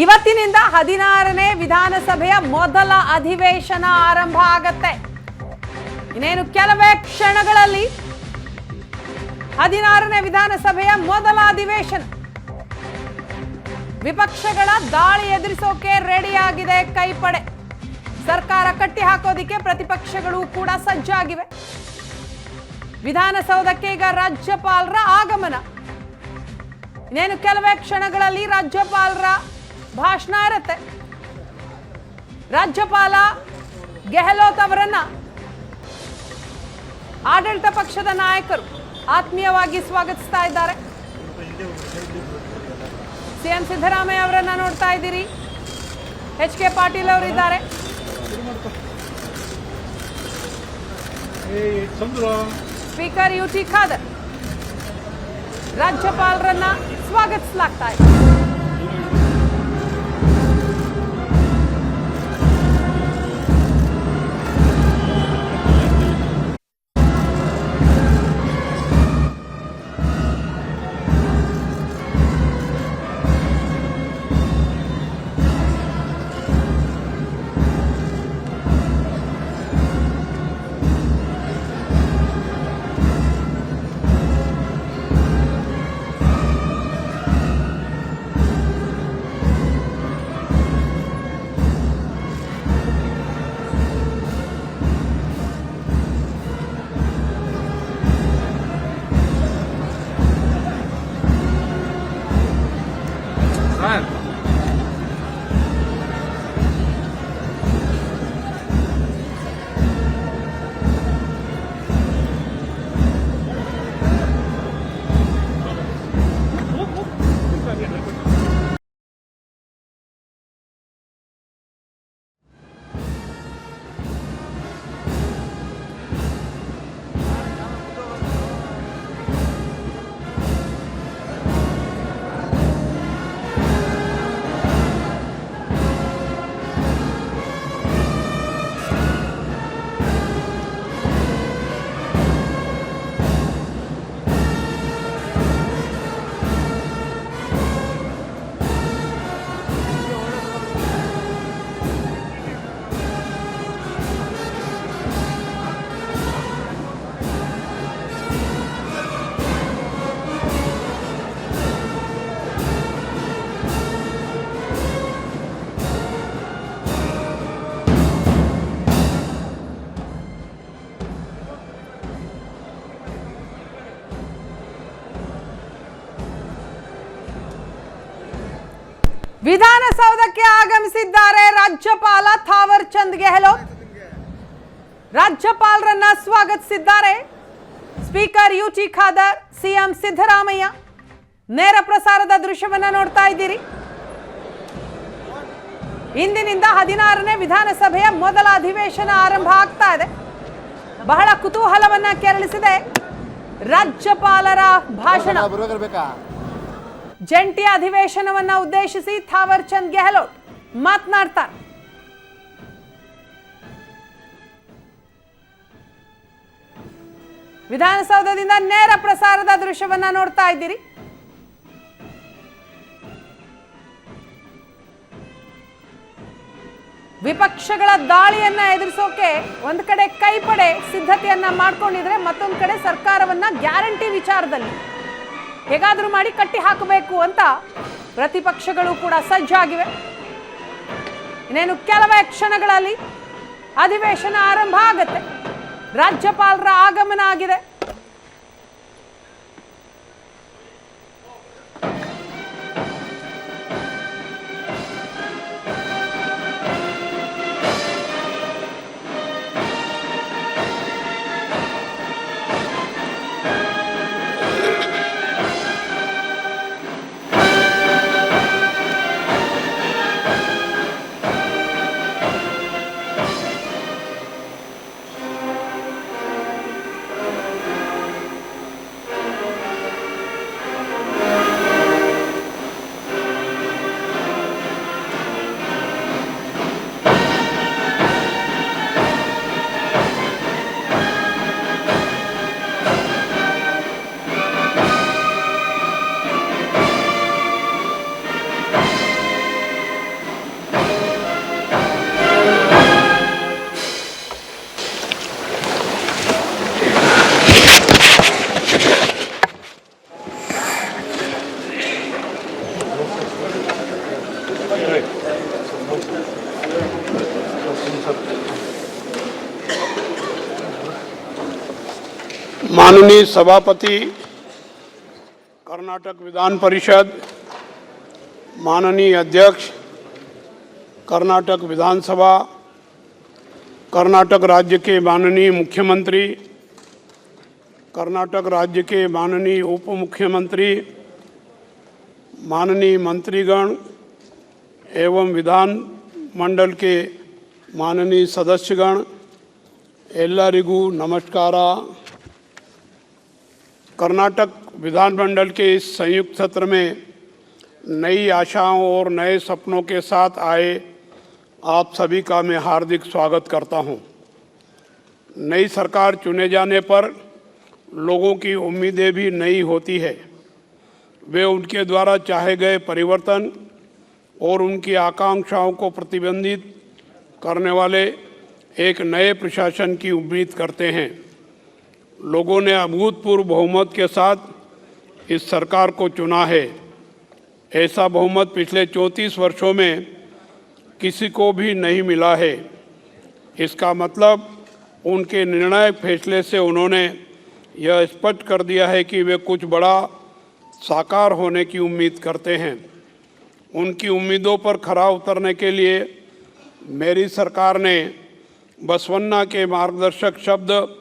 ಇವತ್ತಿನಿಂದ 16ನೇ ವಿಧಾನಸಭೆಯ ಮೊದಲ ಅಧಿವೇಶನ ಆರಂಭ ಆಗತ್ತೆ. ಇನ್ನೇನು ಕೆಲವೇ ಕ್ಷಣಗಳಲ್ಲಿ 16ನೇ ವಿಧಾನಸಭೆಯ ಮೊದಲ ಅಧಿವೇಶನ. ವಿಪಕ್ಷಗಳ ದಾಳಿ ಎದುರಿಸೋಕೆ ರೆಡಿಯಾಗಿದೆ ಕೈಪಡೆ. ಸರ್ಕಾರ ಕಟ್ಟಿ ಹಾಕೋದಿಕ್ಕೆ ಪ್ರತಿಪಕ್ಷಗಳು ಕೂಡ ಸಜ್ಜಾಗಿವೆ. ವಿಧಾನಸೌಧಕ್ಕೆ ಈಗ ರಾಜ್ಯಪಾಲರ ಆಗಮನ. ಇನ್ನೇನು ಕೆಲವೇ ಕ್ಷಣಗಳಲ್ಲಿ ರಾಜ್ಯಪಾಲರ ಭಾಷಣ ಇರುತ್ತೆ. ರಾಜ್ಯಪಾಲ ಗೆಹ್ಲೋಟ್ ಅವರನ್ನ ಆಡಳಿತ ಪಕ್ಷದ ನಾಯಕರು ಆತ್ಮೀಯವಾಗಿ ಸ್ವಾಗತಿಸ್ತಾ ಇದ್ದಾರೆ. ಸಿಎಂ ಸಿದ್ದರಾಮಯ್ಯ ಅವರನ್ನ ನೋಡ್ತಾ ಇದ್ದೀರಿ. ಎಚ್.ಕೆ. ಪಾಟೀಲ್ ಅವರಿದ್ದಾರೆ. Speaker U T. ಖಾದರ್ ರಾಜ್ಯಪಾಲರನ್ನ ಸ್ವಾಗತಿಸಲಾಗ್ತಾ ಇದೆ. ವಿಧಾನಸೌಧಕ್ಕೆ ಆಗಮಿಸಿದ್ದಾರೆ ರಾಜ್ಯಪಾಲ ಥಾವರ್ ಚಂದ್ ಗೆಹ್ಲೋಟ್. ರಾಜ್ಯಪಾಲರನ್ನ ಸ್ವಾಗತಿಸಿದ್ದಾರೆ speaker U T. Khader, CM Siddaramaiah. ನೇರ ಪ್ರಸಾರದ ದೃಶ್ಯವನ್ನ ನೋಡ್ತಾ ಇದ್ದೀರಿ. ಇಂದಿನಿಂದ 16ನೇ ವಿಧಾನಸಭೆಯ ಮೊದಲ ಅಧಿವೇಶನ ಆರಂಭ ಆಗ್ತಾ ಇದೆ. ಬಹಳ ಕುತೂಹಲವನ್ನ ಕೆರಳಿಸಿದೆ ರಾಜ್ಯಪಾಲರ ಭಾಷಣ. ಜಂಟಿ ಅಧಿವೇಶನವನ್ನ ಉದ್ದೇಶಿಸಿ ಥಾವರ್ ಚಂದ್ ಗೆಹ್ಲೋಟ್ ಮಾತನಾಡ್ತಾರೆ. ವಿಧಾನಸೌಧದಿಂದ ನೇರ ಪ್ರಸಾರದ ದೃಶ್ಯವನ್ನ ನೋಡ್ತಾ ಇದ್ದೀರಿ. ವಿಪಕ್ಷಗಳ ದಾಳಿಯನ್ನ ಎದುರಿಸೋಕೆ ಒಂದ್ ಕಡೆ ಕೈಪಡೆ ಸಿದ್ಧತೆಯನ್ನ ಮಾಡ್ಕೊಂಡಿದ್ರೆ, ಮತ್ತೊಂದು ಕಡೆ ಸರ್ಕಾರವನ್ನ ಗ್ಯಾರಂಟಿ ವಿಚಾರದಲ್ಲಿ ಹೇಗಾದ್ರೂ ಮಾಡಿ ಕಟ್ಟಿ ಹಾಕಬೇಕು ಅಂತ ಪ್ರತಿಪಕ್ಷಗಳು ಕೂಡ ಸಜ್ಜಾಗಿವೆ. ಇನ್ನೇನು ಕೆಲವೇ ಕ್ಷಣಗಳಲ್ಲಿ ಅಧಿವೇಶನ ಆರಂಭ ಆಗತ್ತೆ. ರಾಜ್ಯಪಾಲರ ಆಗಮನ ಆಗಿದೆ. माननीय सभापति कर्नाटक विधान परिषद, माननीय अध्यक्ष कर्नाटक विधानसभा, कर्नाटक राज्य के माननीय मुख्यमंत्री, कर्नाटक राज्य के माननीय उप मुख्यमंत्री, माननीय मंत्रीगण एवं विधान मंडल के माननीय सदस्यगण, एल्लारिगू नमस्कार। कर्नाटक विधानमंडल के इस संयुक्त सत्र में नई आशाओं और नए सपनों के साथ आए आप सभी का मैं हार्दिक स्वागत करता हूं। नई सरकार चुने जाने पर लोगों की उम्मीदें भी नई होती है। वे उनके द्वारा चाहे गए परिवर्तन और उनकी आकांक्षाओं को प्रतिबंधित करने वाले एक नए प्रशासन की उम्मीद करते हैं। लोगों ने अभूतपूर्व बहुमत के साथ इस सरकार को चुना है। ऐसा बहुमत पिछले 34 वर्षों में किसी को भी नहीं मिला है। इसका मतलब उनके निर्णायक फैसले से उन्होंने यह स्पष्ट कर दिया है कि वे कुछ बड़ा साकार होने की उम्मीद करते हैं। उनकी उम्मीदों पर खरा उतरने के लिए मेरी सरकार ने बसवन्ना के मार्गदर्शक शब्द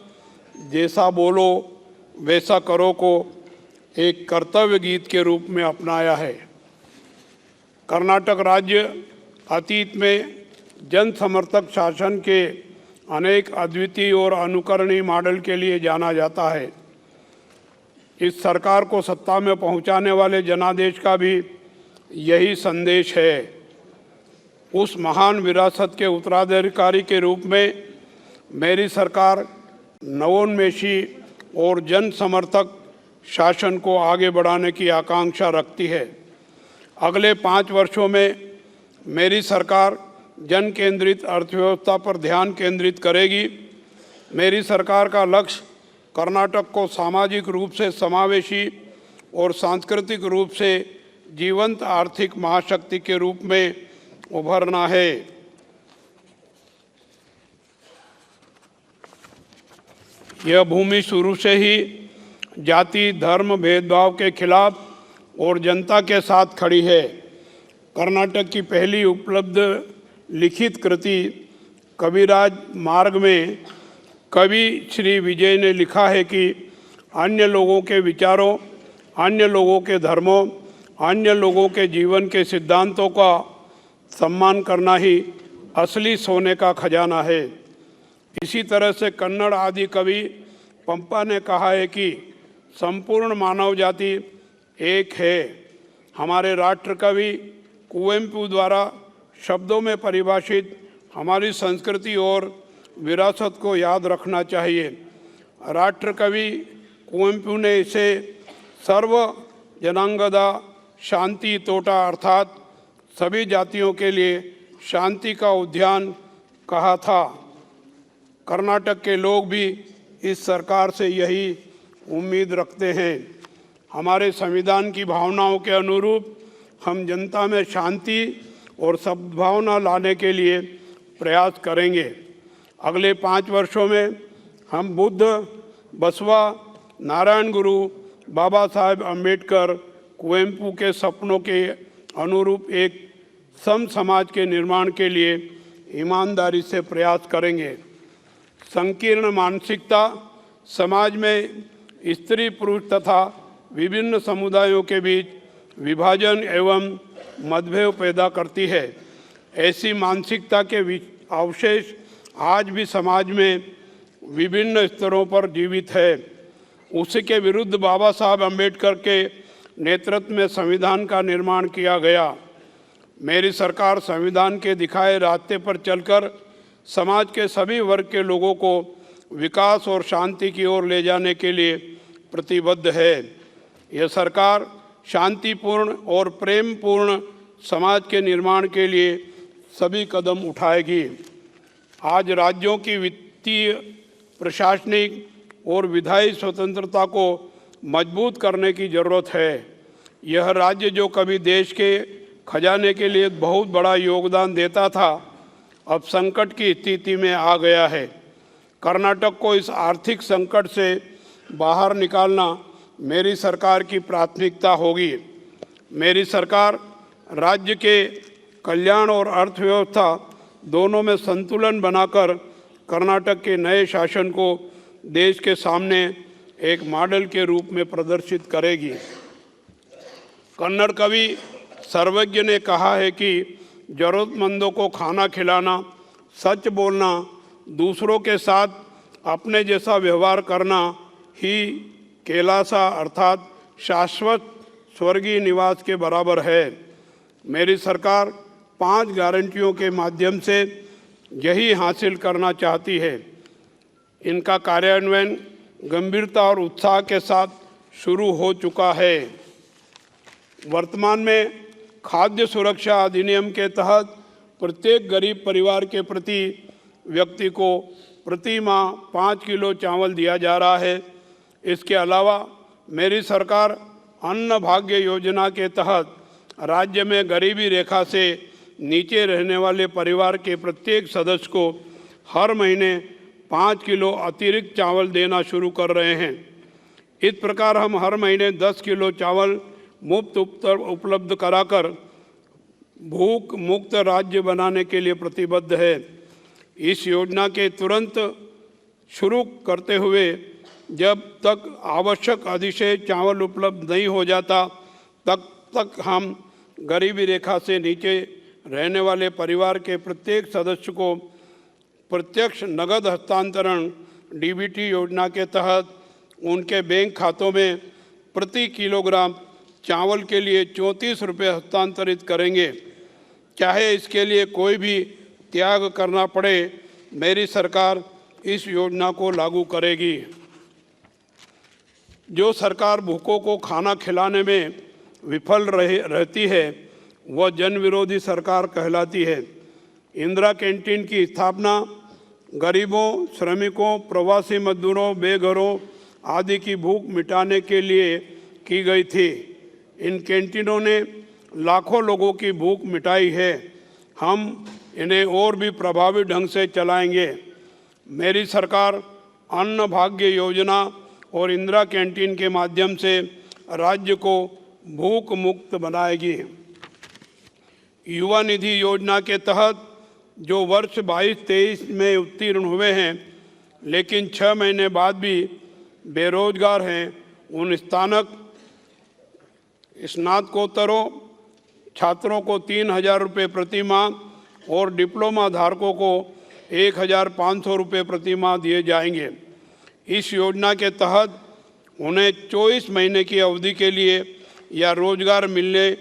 जैसा बोलो वैसा करो को एक कर्तव्य गीत के रूप में अपनाया है। कर्नाटक राज्य अतीत में जन समर्थक शासन के अनेक अद्वितीय और अनुकरणीय मॉडल के लिए जाना जाता है। इस सरकार को सत्ता में पहुंचाने वाले जनादेश का भी यही संदेश है। उस महान विरासत के उत्तराधिकारी के रूप में मेरी सरकार नवोन्मेषी और जन समर्थक शासन को आगे बढ़ाने की आकांक्षा रखती है। अगले 5 वर्षों में मेरी सरकार जन केंद्रित अर्थव्यवस्था पर ध्यान केंद्रित करेगी। मेरी सरकार का लक्ष्य कर्नाटक को सामाजिक रूप से समावेशी और सांस्कृतिक रूप से जीवंत आर्थिक महाशक्ति के रूप में उभरना है। यह भूमि शुरू से ही जाति धर्म भेदभाव के खिलाफ और जनता के साथ खड़ी है। कर्नाटक की पहली उपलब्ध लिखित कृति कविराज मार्ग में कवि श्री विजय ने लिखा है कि अन्य लोगों के विचारों, अन्य लोगों के धर्मों, अन्य लोगों के जीवन के सिद्धांतों का सम्मान करना ही असली सोने का खजाना है। इसी तरह से कन्नड़ आदि कवि पंपा ने कहा है कि संपूर्ण मानव जाति एक है। हमारे राष्ट्र कवि कुवेंपु द्वारा शब्दों में परिभाषित हमारी संस्कृति और विरासत को याद रखना चाहिए। राष्ट्र कवि कुवेंपु ने इसे सर्व जनांगदा शांति तोटा अर्थात सभी जातियों के लिए शांति का उद्यान कहा था। कर्नाटक के लोग भी इस सरकार से यही उम्मीद रखते हैं। हमारे संविधान की भावनाओं के अनुरूप हम जनता में शांति और सद्भावना लाने के लिए प्रयास करेंगे। अगले 5 वर्षों में हम बुद्ध, बसवा, नारायण गुरु, बाबा साहेब अम्बेडकर, कुवेंपु के सपनों के अनुरूप एक सम समाज के निर्माण के लिए ईमानदारी से प्रयास करेंगे। संकीर्ण मानसिकता समाज में स्त्री पुरुष तथा विभिन्न समुदायों के बीच विभाजन एवं मतभेद पैदा करती है। ऐसी मानसिकता के अवशेष आज भी समाज में विभिन्न स्तरों पर जीवित है। उसी के विरुद्ध बाबा साहब अम्बेडकर के नेतृत्व में संविधान का निर्माण किया गया। मेरी सरकार संविधान के दिखाए रास्ते पर चलकर समाज के सभी वर्ग के लोगों को विकास और शांति की ओर ले जाने के लिए प्रतिबद्ध है। यह सरकार शांतिपूर्ण और प्रेमपूर्ण समाज के निर्माण के लिए सभी कदम उठाएगी। आज राज्यों की वित्तीय, प्रशासनिक और विधायी स्वतंत्रता को मजबूत करने की ज़रूरत है। यह राज्य जो कभी देश के खजाने के लिए बहुत बड़ा योगदान देता था, अब संकट की स्थिति में आ गया है। कर्नाटक को इस आर्थिक संकट से बाहर निकालना मेरी सरकार की प्राथमिकता होगी। मेरी सरकार राज्य के कल्याण और अर्थव्यवस्था दोनों में संतुलन बनाकर कर्नाटक के नए शासन को देश के सामने एक मॉडल के रूप में प्रदर्शित करेगी। कन्नड़ कवि सर्वज्ञ ने कहा है कि जरूरतमंदों को खाना खिलाना, सच बोलना, दूसरों के साथ अपने जैसा व्यवहार करना ही कैलासा अर्थात शाश्वत स्वर्गीय निवास के बराबर है। मेरी सरकार 5 गारंटियों के माध्यम से यही हासिल करना चाहती है। इनका कार्यान्वयन गंभीरता और उत्साह के साथ शुरू हो चुका है। वर्तमान में खाद्य सुरक्षा अधिनियम के तहत प्रत्येक गरीब परिवार के प्रति व्यक्ति को प्रति माह 5 किलो चावल दिया जा रहा है। इसके अलावा मेरी सरकार अन्न भाग्य योजना के तहत राज्य में गरीबी रेखा से नीचे रहने वाले परिवार के प्रत्येक सदस्य को हर महीने 5 किलो अतिरिक्त चावल देना शुरू कर रहे हैं। इस प्रकार हम हर महीने 10 किलो चावल मुफ्त उपलब्ध कराकर भूख मुक्त राज्य बनाने के लिए प्रतिबद्ध है। इस योजना के तुरंत शुरू करते हुए जब तक आवश्यक अधिशेष चावल उपलब्ध नहीं हो जाता तब तक हम गरीबी रेखा से नीचे रहने वाले परिवार के प्रत्येक सदस्य को प्रत्यक्ष नगद हस्तांतरण डीबीटी योजना के तहत उनके बैंक खातों में प्रति किलोग्राम चावल के लिए 34 रुपये हस्तांतरित करेंगे। चाहे इसके लिए कोई भी त्याग करना पड़े, मेरी सरकार इस योजना को लागू करेगी। जो सरकार भूखों को खाना खिलाने में विफल रहती है वह जन विरोधी सरकार कहलाती है। इंदिरा कैंटीन की स्थापना गरीबों, श्रमिकों, प्रवासी मजदूरों, बेघरों आदि की भूख मिटाने के लिए की गई थी। इन कैंटीनों ने लाखों लोगों की भूख मिटाई है। हम इन्हें और भी प्रभावी ढंग से चलाएंगे। मेरी सरकार अन्न भाग्य योजना और इंदिरा कैंटीन के माध्यम से राज्य को भूख मुक्त बनाएगी। युवा निधि योजना के तहत जो वर्ष 22-23 में उत्तीर्ण हुए हैं लेकिन 6 महीने बाद भी बेरोजगार हैं, उन स्नातकोत्तरों छात्रों को 3,000 रुपये प्रति माह और डिप्लोमा धारकों को 1,500 रुपये प्रति माह दिए जाएंगे। इस योजना के तहत उन्हें 24 महीने की अवधि के लिए या रोजगार मिलने,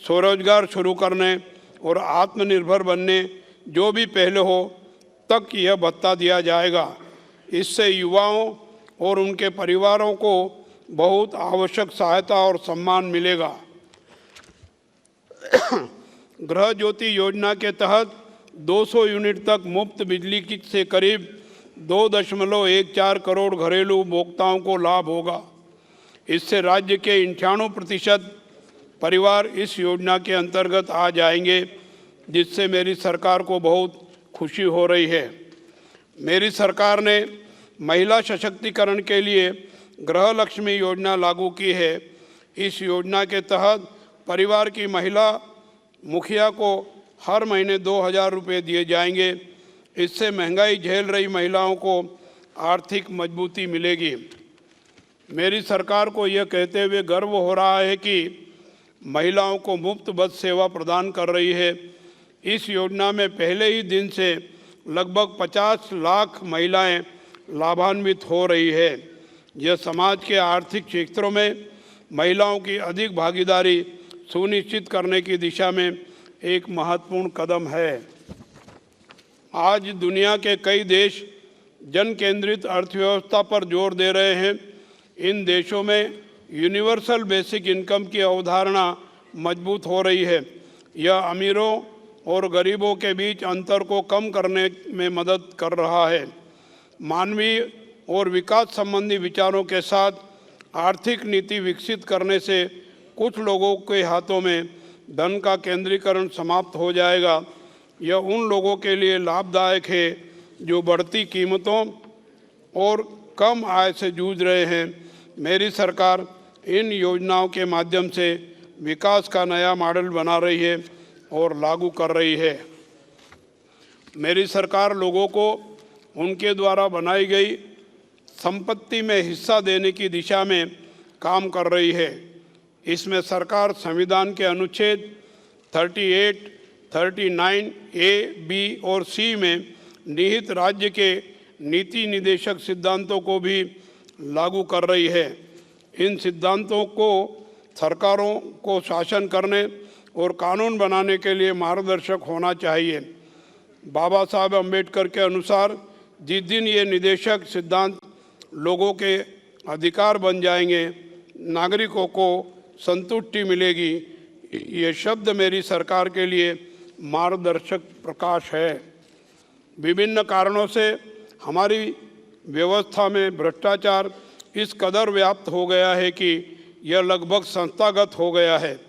स्वरोजगार शुरू करने और आत्मनिर्भर बनने जो भी पहले हो तक यह भत्ता दिया जाएगा। इससे युवाओं और उनके परिवारों को बहुत आवश्यक सहायता और सम्मान मिलेगा। गृह ज्योति योजना के तहत 200 यूनिट तक मुफ्त बिजली की से करीब 2.14 करोड़ घरेलू उपभोक्ताओं को लाभ होगा। इससे राज्य के 98% परिवार इस योजना के अंतर्गत आ जाएंगे, जिससे मेरी सरकार को बहुत खुशी हो रही है। मेरी सरकार ने महिला सशक्तिकरण के लिए गृह लक्ष्मी योजना लागू की है। इस योजना के तहत परिवार की महिला मुखिया को हर महीने 2,000 रुपये दिए जाएंगे। इससे महंगाई झेल रही महिलाओं को आर्थिक मजबूती मिलेगी। मेरी सरकार को यह कहते हुए गर्व हो रहा है कि महिलाओं को मुफ्त बस सेवा प्रदान कर रही है। इस योजना में पहले ही दिन से लगभग 50 लाख महिलाएं लाभान्वित हो रही है। यह समाज के आर्थिक क्षेत्रों में महिलाओं की अधिक भागीदारी सुनिश्चित करने की दिशा में एक महत्वपूर्ण कदम है। आज दुनिया के कई देश जन केंद्रित अर्थव्यवस्था पर जोर दे रहे हैं। इन देशों में यूनिवर्सल बेसिक इनकम की अवधारणा मजबूत हो रही है। यह अमीरों और गरीबों के बीच अंतर को कम करने में मदद कर रहा है। मानवीय और विकास संबंधी विचारों के साथ आर्थिक नीति विकसित करने से कुछ लोगों के हाथों में धन का केंद्रीकरण समाप्त हो जाएगा। यह उन लोगों के लिए लाभदायक है जो बढ़ती कीमतों और कम आय से जूझ रहे हैं। मेरी सरकार इन योजनाओं के माध्यम से विकास का नया मॉडल बना रही है और लागू कर रही है। मेरी सरकार लोगों को उनके द्वारा बनाई गई संपत्ति में हिस्सा देने की दिशा में काम कर रही है। इसमें सरकार संविधान के अनुच्छेद 38, 39 ए, बी और सी में निहित राज्य के नीति निदेशक सिद्धांतों को भी लागू कर रही है। इन सिद्धांतों को सरकारों को शासन करने और कानून बनाने के लिए मार्गदर्शक होना चाहिए। बाबा साहब अम्बेडकर के अनुसार जिस दिन ये निदेशक सिद्धांत लोगों के अधिकार बन जाएंगे, नागरिकों को संतुष्टि मिलेगी। ये शब्द मेरी सरकार के लिए मार्गदर्शक प्रकाश है। विभिन्न कारणों से हमारी व्यवस्था में भ्रष्टाचार इस कदर व्याप्त हो गया है कि यह लगभग संस्थागत हो गया है।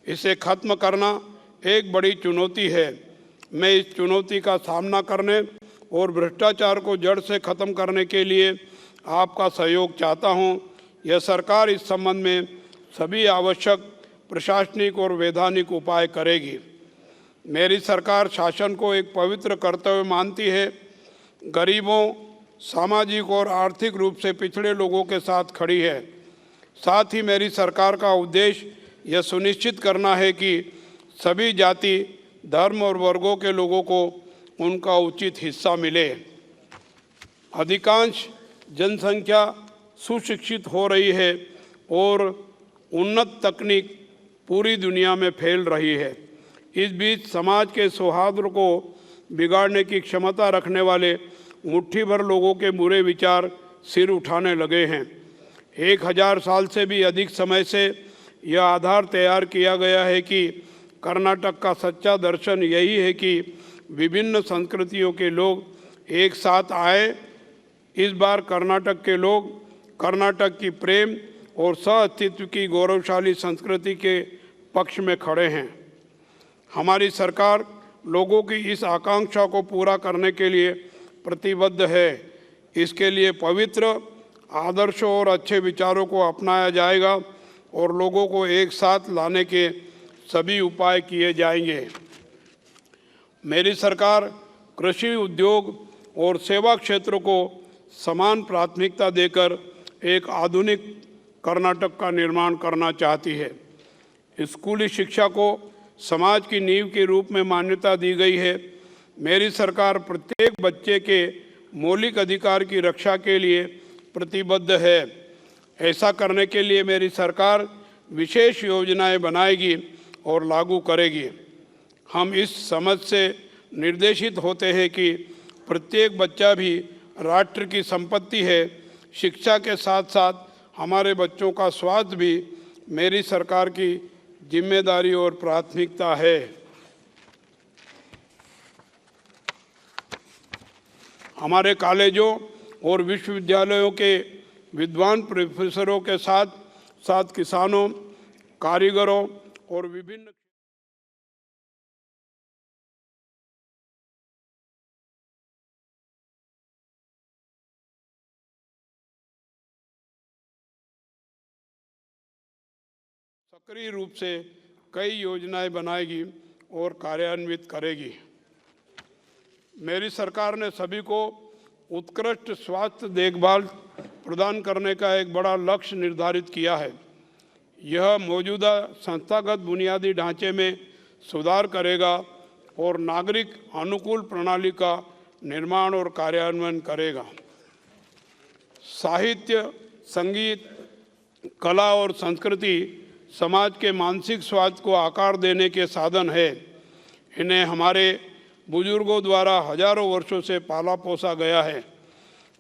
इसे खत्म करना एक बड़ी चुनौती है। मैं इस चुनौती का सामना करने और भ्रष्टाचार को जड़ से खत्म करने के लिए आपका सहयोग चाहता हूं। यह सरकार इस संबंध में सभी आवश्यक प्रशासनिक और वैधानिक उपाय करेगी। मेरी सरकार शासन को एक पवित्र कर्तव्य मानती है। गरीबों, सामाजिक और आर्थिक रूप से पिछड़े लोगों के साथ खड़ी है। साथ ही मेरी सरकार का उद्देश्य यह सुनिश्चित करना है कि सभी जाति, धर्म और वर्गों के लोगों को उनका उचित हिस्सा मिले। अधिकांश जनसंख्या सुशिक्षित हो रही है और उन्नत तकनीक पूरी दुनिया में फैल रही है। इस बीच समाज के सौहार्द को बिगाड़ने की क्षमता रखने वाले मुट्ठी भर लोगों के बुरे विचार सिर उठाने लगे हैं। 1000 साल से भी अधिक समय से यह आधार तैयार किया गया है कि कर्नाटक का सच्चा दर्शन यही है कि विभिन्न संस्कृतियों के लोग एक साथ आए। इस बार कर्नाटक के लोग कर्नाटक की प्रेम और सह-अस्तित्व की गौरवशाली संस्कृति के पक्ष में खड़े हैं। हमारी सरकार लोगों की इस आकांक्षा को पूरा करने के लिए प्रतिबद्ध है। इसके लिए पवित्र आदर्शों और अच्छे विचारों को अपनाया जाएगा और लोगों को एक साथ लाने के सभी उपाय किए जाएंगे। मेरी सरकार कृषि, उद्योग और सेवा क्षेत्र को समान प्राथमिकता देकर एक आधुनिक कर्नाटक का निर्माण करना चाहती है। स्कूली शिक्षा को समाज की नींव के रूप में मान्यता दी गई है। मेरी सरकार प्रत्येक बच्चे के मौलिक अधिकार की रक्षा के लिए प्रतिबद्ध है। ऐसा करने के लिए मेरी सरकार विशेष योजनाएं बनाएगी और लागू करेगी। हम इस समझ से निर्देशित होते हैं कि प्रत्येक बच्चा भी राष्ट्र की संपत्ति है। शिक्षा के साथ साथ हमारे बच्चों का स्वास्थ्य भी मेरी सरकार की जिम्मेदारी और प्राथमिकता है। हमारे कॉलेजों और विश्वविद्यालयों के विद्वान प्रोफेसरों के साथ साथ किसानों, कारीगरों और विभिन्न सक्रिय रूप से कई योजनाएं बनाएगी और कार्यान्वित करेगी। मेरी सरकार ने सभी को उत्कृष्ट स्वास्थ्य देखभाल प्रदान करने का एक बड़ा लक्ष्य निर्धारित किया है। यह मौजूदा संस्थागत बुनियादी ढांचे में सुधार करेगा और नागरिक अनुकूल प्रणाली का निर्माण और कार्यान्वयन करेगा। साहित्य, संगीत, कला और संस्कृति समाज के मानसिक स्वास्थ्य को आकार देने के साधन है। इन्हें हमारे बुजुर्गों द्वारा हजारों वर्षों से पाला पोसा गया है।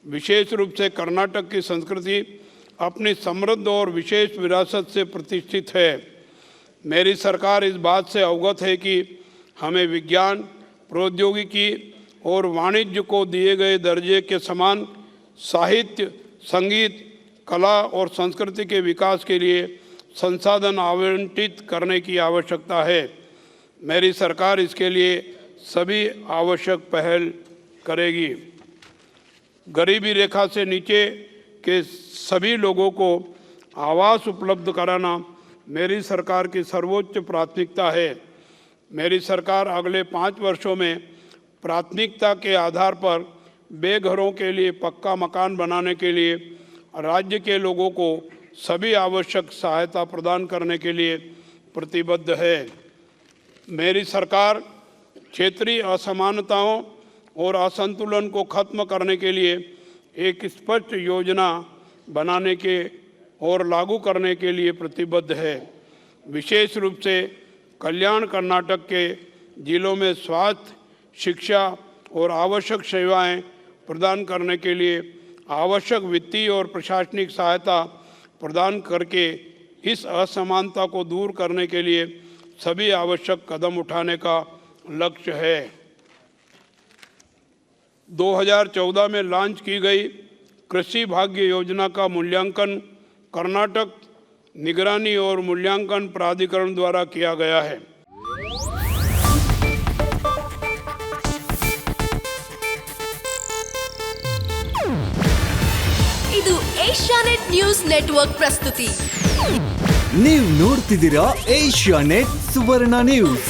विशेष रूप से कर्नाटक की संस्कृति अपनी समृद्ध और विशेष विरासत से प्रतिष्ठित है। मेरी सरकार इस बात से अवगत है कि हमें विज्ञान, प्रौद्योगिकी और वाणिज्य को दिए गए दर्जे के समान साहित्य, संगीत, कला और संस्कृति के विकास के लिए संसाधन आवंटित करने की आवश्यकता है। मेरी सरकार इसके लिए सभी आवश्यक पहल करेगी। गरीबी रेखा से नीचे के सभी लोगों को आवास उपलब्ध कराना मेरी सरकार की सर्वोच्च प्राथमिकता है। मेरी सरकार अगले 5 वर्षों में प्राथमिकता के आधार पर बेघरों के लिए पक्का मकान बनाने के लिए राज्य के लोगों को सभी आवश्यक सहायता प्रदान करने के लिए प्रतिबद्ध है। मेरी सरकार क्षेत्रीय असमानताओं और असंतुलन को खत्म करने के लिए एक स्पष्ट योजना बनाने के और लागू करने के लिए प्रतिबद्ध है। विशेष रूप से कल्याण कर्नाटक के जिलों में स्वास्थ्य, शिक्षा और आवश्यक सेवाएं प्रदान करने के लिए आवश्यक वित्तीय और प्रशासनिक सहायता प्रदान करके इस असमानता को दूर करने के लिए सभी आवश्यक कदम उठाने का लक्ष्य है। 2014 में लॉन्च की गई कृषि भाग्य योजना का मूल्यांकन कर्नाटक निगरानी और मूल्यांकन प्राधिकरण द्वारा किया गया है। ಇದು ಏಷ್ಯಾನೆಟ್ ನ್ಯೂಸ್ ನೆಟ್ವರ್ಕ್ ಪ್ರಸ್ತುತಿ. ನೀವು ನೋಡ್ತಿದ್ದೀರಾ ಏಷ್ಯಾನೆಟ್ ಸುವರ್ಣ ನ್ಯೂಸ್.